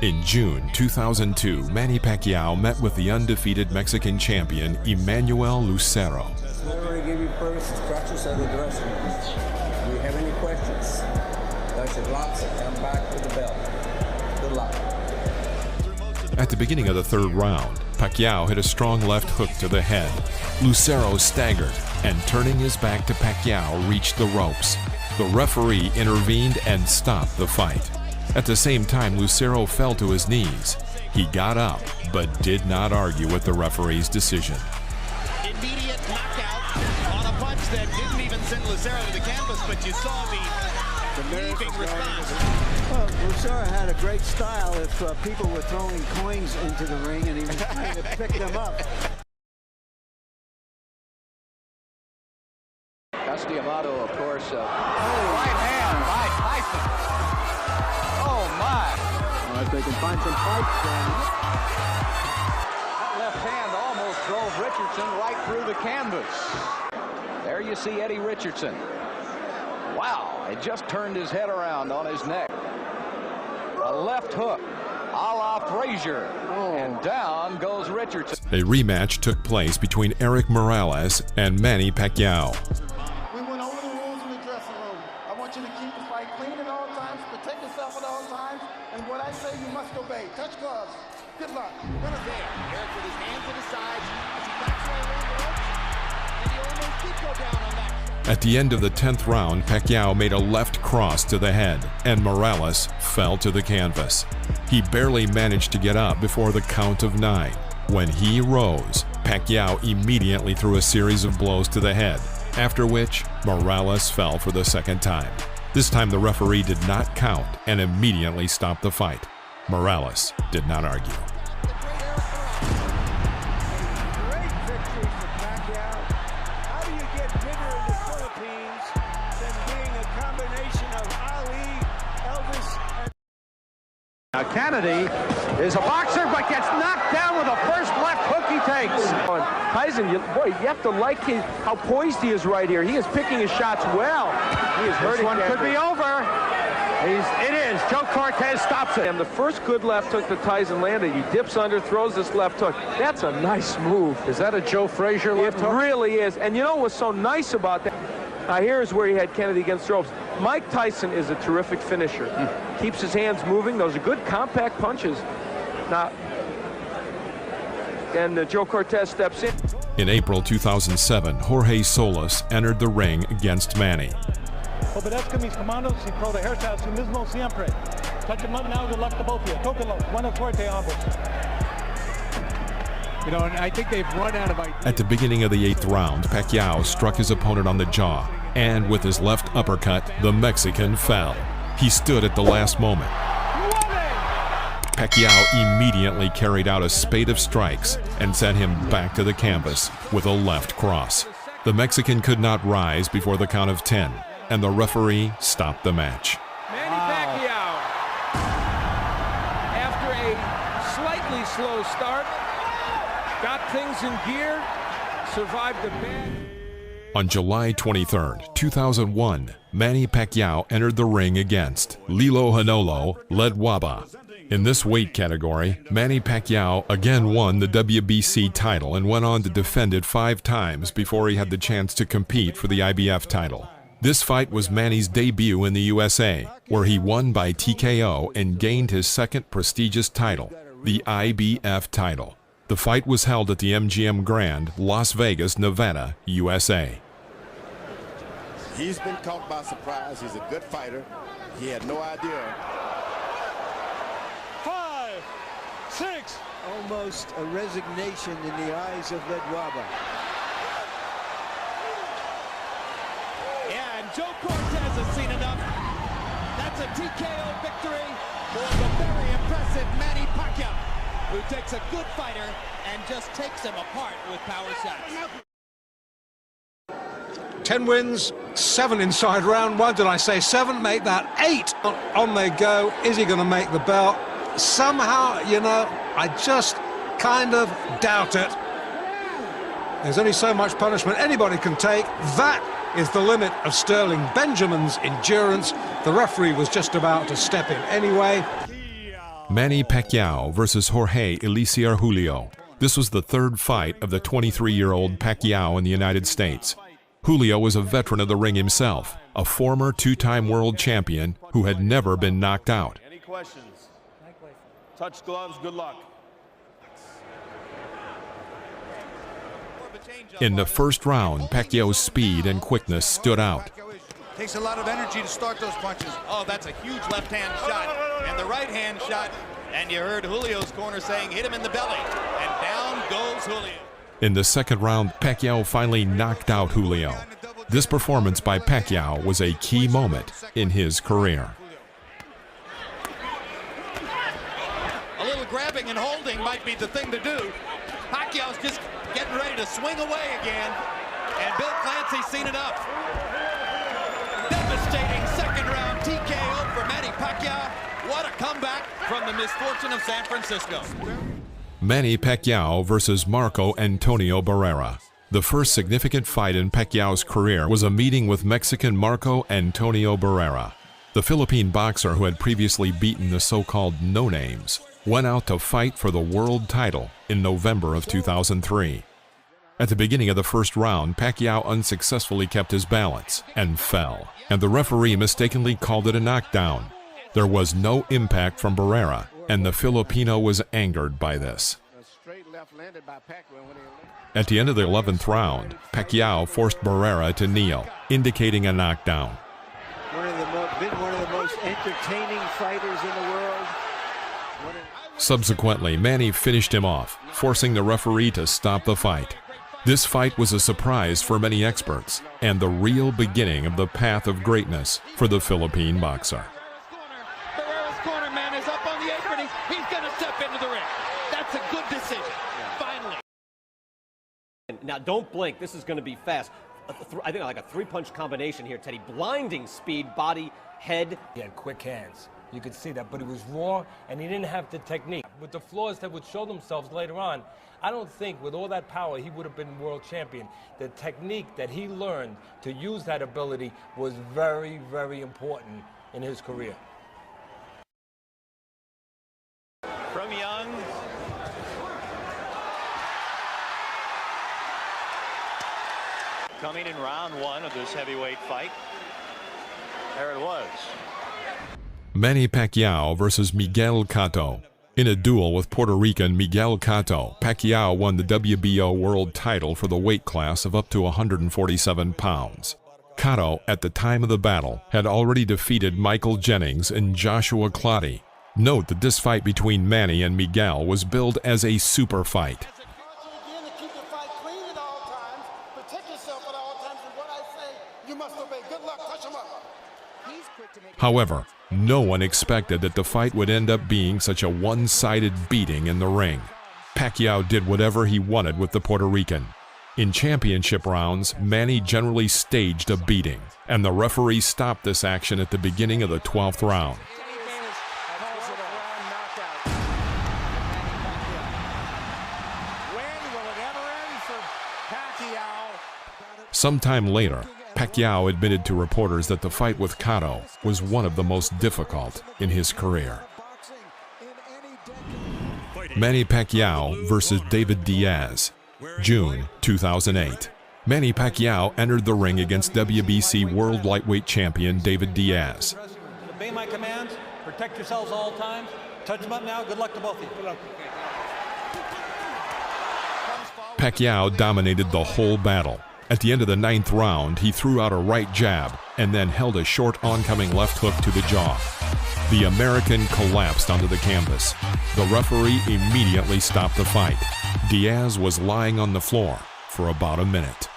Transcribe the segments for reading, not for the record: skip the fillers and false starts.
In June 2002, Manny Pacquiao met with the undefeated Mexican champion Emmanuel Lucero. We already gave you first instructions of the dressing room. Do you have any questions? Touch it lots and come back to the belt. Good luck. At the beginning of the third round, Pacquiao hit a strong left hook to the head. Lucero staggered and, turning his back to Pacquiao, reached the ropes. The referee intervened and stopped the fight. At the same time, Lucero fell to his knees. He got up, but did not argue with the referee's decision. Immediate knockout on a punch that didn't even send Lucero to the canvas, but you saw the leaping response. Well, Lucero had a great style if people were throwing coins into the ring and he was trying to pick them up. Amato, of course. Right hand by Tyson. Oh, my. Well, if they can find some fights, That left hand almost drove Richardson right through the canvas. There you see Eddie Richardson. Wow, it just turned his head around on his neck. A left hook, a la Frazier, and down goes Richardson. A rematch took place between Erik Morales and Manny Pacquiao. We went over the rules in the dressing room. I want you to keep the fight clean at all times, protect yourself at all times, and what I say you must obey. Touch gloves. Good luck. There, Erik with his hands at his sides as he backs away around the ropes, and he almost did go down on that. At the end of the 10th round, Pacquiao made a left cross to the head, and Morales fell to the canvas. He barely managed to get up before the count of 9. When he rose, Pacquiao immediately threw a series of blows to the head, after which Morales fell for the second time. This time the referee did not count and immediately stopped the fight. Morales did not argue. great victory for Pacquiao. How do you get bigger in the Philippines than being a combination of Ali, Elvis, and... Now Kennedy is a boxer but gets knocked down with the first left hook he takes. Tyson, you have to like how poised he is right here. He is picking his shots well. He is hurting. This one could be over. It is. Joe Cortez stops it. And the first good left hook that Tyson landed, he dips under, throws this left hook. That's a nice move. Is that a Joe Frazier left hook? It really is. And you know what's so nice about that? Now here's where he had Kennedy against the ropes. Mike Tyson is a terrific finisher. Keeps his hands moving. Those are good compact punches. Now, and Joe Cortez steps in. In April 2007, Jorge Solis entered the ring against Manny. Obedezca mis comandos y protegerse a sí mismo siempre. Touch him up now, good luck to both of you. Tóquenlo, buena suerte ambos. You know, and I think they've run out of ideas. At the beginning of the 8th round, Pacquiao struck his opponent on the jaw, and with his left uppercut, the Mexican fell. He stood at the last moment. Pacquiao immediately carried out a spate of strikes and sent him back to the canvas with a left cross. The Mexican could not rise before the count of 10, and the referee stopped the match. Manny Pacquiao, after a slightly slow start, got things in gear, survived the bad. On July 23, 2001, Manny Pacquiao entered the ring against Lilo Hanolo Ledwaba. In this weight category, Manny Pacquiao again won the WBC title and went on to defend it 5 times before he had the chance to compete for the IBF title. This fight was Manny's debut in the USA, where he won by TKO and gained his second prestigious title, the IBF title. The fight was held at the MGM Grand, Las Vegas, Nevada, USA. He's been caught by surprise. He's a good fighter. He had no idea. 5, 6. Almost a resignation in the eyes of Ledwaba. Yeah, and Joe Cortez has seen enough. That's a TKO victory for the very impressive Manny Pacquiao, who takes a good fighter and just takes him apart with power shots. 10 wins, 7 inside round 1. Did I say 7? Make that 8. On they go. Is he going to make the belt? Somehow, you know, I just kind of doubt it. There's only so much punishment anybody can take. That is the limit of Sterling Benjamin's endurance. The referee was just about to step in anyway. Manny Pacquiao versus Jorge Eliezer Julio. This was the third fight of the 23-year-old Pacquiao in the United States. Julio was a veteran of the ring himself, a former two-time world champion who had never been knocked out. Any questions? Touch gloves, good luck. In the first round, Pacquiao's speed and quickness stood out. Takes a lot of energy to start those punches. Oh, that's a huge left-hand shot, and the right-hand shot, and you heard Julio's corner saying, hit him in the belly, and down goes Julio. In the second round, Pacquiao finally knocked out Julio. This performance by Pacquiao was a key moment in his career. A little grabbing and holding might be the thing to do. Pacquiao's just getting ready to swing away again, and Bill Clancy's seen enough. Devastating second round TKO for Manny Pacquiao. What a comeback from the misfortune of San Francisco. Manny Pacquiao versus Marco Antonio Barrera. The first significant fight in Pacquiao's career was a meeting with Mexican Marco Antonio Barrera. The Philippine boxer who had previously beaten the so-called no-names went out to fight for the world title in November of 2003. At the beginning of the first round, Pacquiao unsuccessfully kept his balance and fell, and the referee mistakenly called it a knockdown. There was no impact from Barrera, and the Filipino was angered by this. At the end of the 11th round, Pacquiao forced Barrera to kneel, indicating a knockdown. Been one of the most entertaining fighters in the world. Subsequently, Manny finished him off, forcing the referee to stop the fight. This fight was a surprise for many experts and the real beginning of the path of greatness for the Philippine boxer. Barrera's corner man is up on the apron. He's going to step into the ring. That's a good decision. Finally. Now don't blink. This is going to be fast. I think like a three-punch combination here, Teddy. Blinding speed, body, head. He had quick hands. You could see that, but he was raw, and he didn't have the technique. With the flaws that would show themselves later on, I don't think with all that power he would have been world champion. The technique that he learned to use that ability was very, very important in his career. From Young. Coming in round one of this heavyweight fight. There it was. Manny Pacquiao versus Miguel Cotto. In a duel with Puerto Rican Miguel Cotto, Pacquiao won the WBO world title for the weight class of up to 147 pounds. Cotto, at the time of the battle, had already defeated Michael Jennings and Joshua Clottey. Note that this fight between Manny and Miguel was billed as a super fight. However, no one expected that the fight would end up being such a one-sided beating in the ring. Pacquiao did whatever he wanted with the Puerto Rican. In championship rounds, Manny generally staged a beating, and the referee stopped this action at the beginning of the 12th round. Sometime later, Pacquiao admitted to reporters that the fight with Cotto was one of the most difficult in his career. Manny Pacquiao versus David Diaz, June 2008. Manny Pacquiao entered the ring against WBC World Lightweight Champion David Diaz. Obey my commands, protect yourselves all times, touch them up now, good luck to both of you. Good luck. Pacquiao dominated the whole battle. At the end of the 9th round, he threw out a right jab and then held a short oncoming left hook to the jaw. The American collapsed onto the canvas. The referee immediately stopped the fight. Diaz was lying on the floor for about a minute.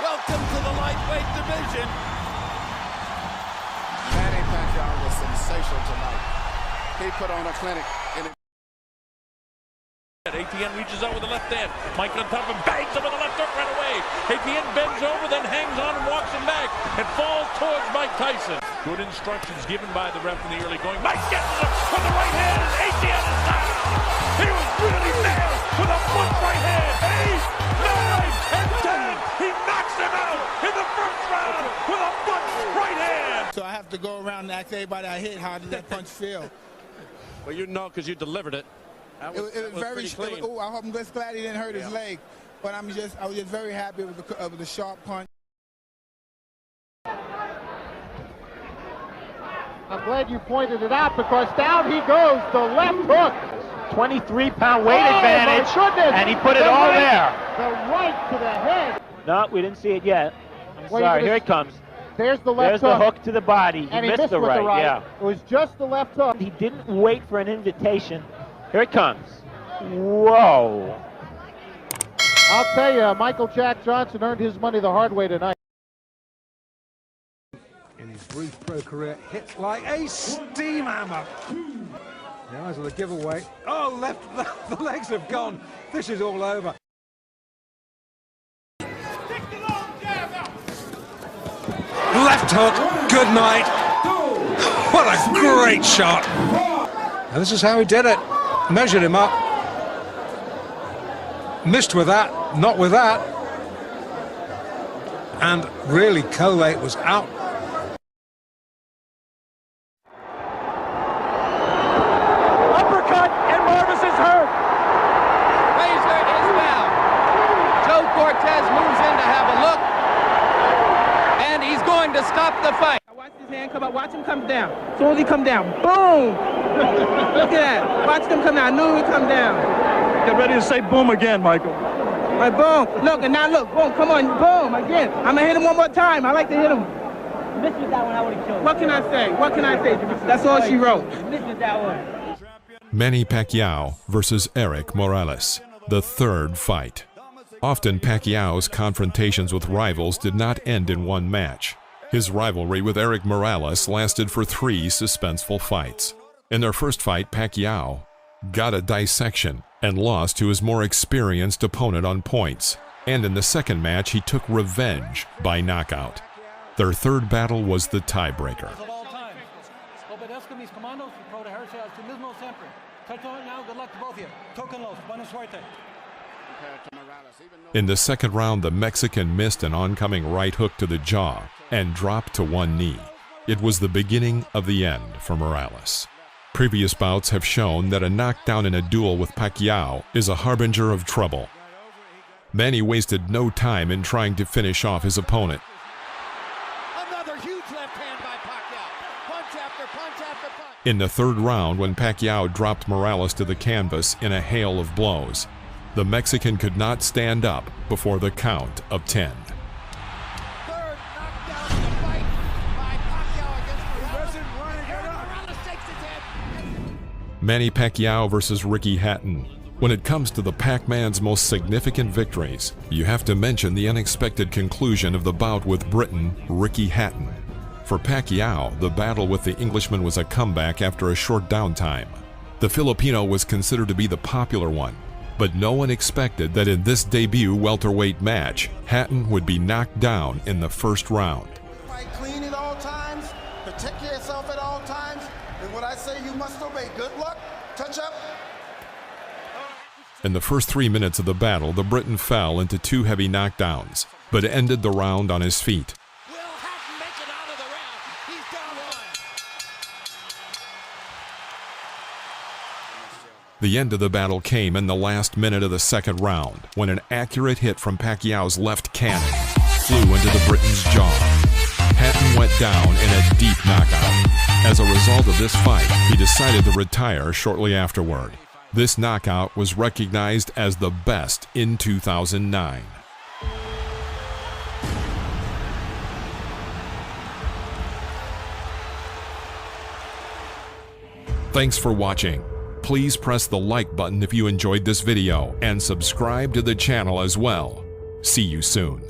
Welcome to the lightweight division. Manny Pacquiao was sensational tonight. He put on a clinic. ATN reaches out with the left hand. Mike on top and bangs him with the left hook right away. ATN bends over, then hangs on and walks him back and falls towards Mike Tyson. Good instructions given by the ref in the early going. Mike gets him with the right hand, and ATN is down. He was really nailed with a foot right hand. 8, 9, and 10. He knocks him out in the first round with a foot right hand. So I have to go around and ask everybody I hit, how did that punch feel? Well, you know because you delivered it. It was very clean. I'm just glad he didn't hurt his leg. But I was just very happy with the sharp punch. I'm glad you pointed it out because down he goes, the left hook. 23-pound weight advantage, and he put it all there. The right to the head. No, we didn't see it yet. I'm sorry, here it comes. There's the left hook. There's the hook to the body. And he missed the right, yeah. It was just the left hook. He didn't wait for an invitation. Here it comes. Whoa. I'll tell you, Michael Jack Johnson earned his money the hard way tonight. In his brief pro career, hits like a steam hammer. The eyes of the giveaway. Oh, the legs have gone. This is all over. Left hook, good night. What a great shot. And this is how he did it. Measured him up. Missed with that, not with that. And really, co-weight was out. Uppercut, and Marvis is hurt. Razor is down. Joe Cortez moves in to have a look. And he's going to stop the fight. Watch his hand come up. Watch him come down. As soon as he come down, boom! Look at that. Watch him come down. I knew he'd come down. Get ready to say boom again, Michael. All right, boom. Look, and now look. Boom. Come on. Boom. Again. I'm going to hit him one more time. I like to hit him. Missed with that one, I would have killed him. What can I say? What can I say? That's all she wrote. Missed with that one. Manny Pacquiao versus Erik Morales, the third fight. Often Pacquiao's confrontations with rivals did not end in one match. His rivalry with Erik Morales lasted for 3 suspenseful fights. In their first fight, Pacquiao got a dissection and lost to his more experienced opponent on points. And in the second match, he took revenge by knockout. Their third battle was the tiebreaker. In the second round, the Mexican missed an oncoming right hook to the jaw and dropped to one knee. It was the beginning of the end for Morales. Previous bouts have shown that a knockdown in a duel with Pacquiao is a harbinger of trouble. Manny wasted no time in trying to finish off his opponent. Another huge left hand by Pacquiao. Punch after punch after punch. In the third round, when Pacquiao dropped Morales to the canvas in a hail of blows, the Mexican could not stand up before the count of 10. Third knockdown in the fight by Pacquiao against Morales. Morales takes his head. Manny Pacquiao versus Ricky Hatton. When it comes to the Pac-Man's most significant victories, you have to mention the unexpected conclusion of the bout with Briton Ricky Hatton. For Pacquiao, the battle with the Englishman was a comeback after a short downtime. The Filipino was considered to be the popular one, but no one expected that in this debut welterweight match, Hatton would be knocked down in the first round. Fight clean at all times, protect yourself at all times, and what I say you must obey. Good luck, touch up. In the first 3 minutes of the battle, the Briton fell into 2 heavy knockdowns, but ended the round on his feet. Will Hatton make it out of the round? He's down one. The end of the battle came in the last minute of the second round, when an accurate hit from Pacquiao's left cannon flew into the Briton's jaw. Hatton went down in a deep knockout. As a result of this fight, he decided to retire shortly afterward. This knockout was recognized as the best in 2009. Thanks for watching. Please press the like button if you enjoyed this video and subscribe to the channel as well. See you soon.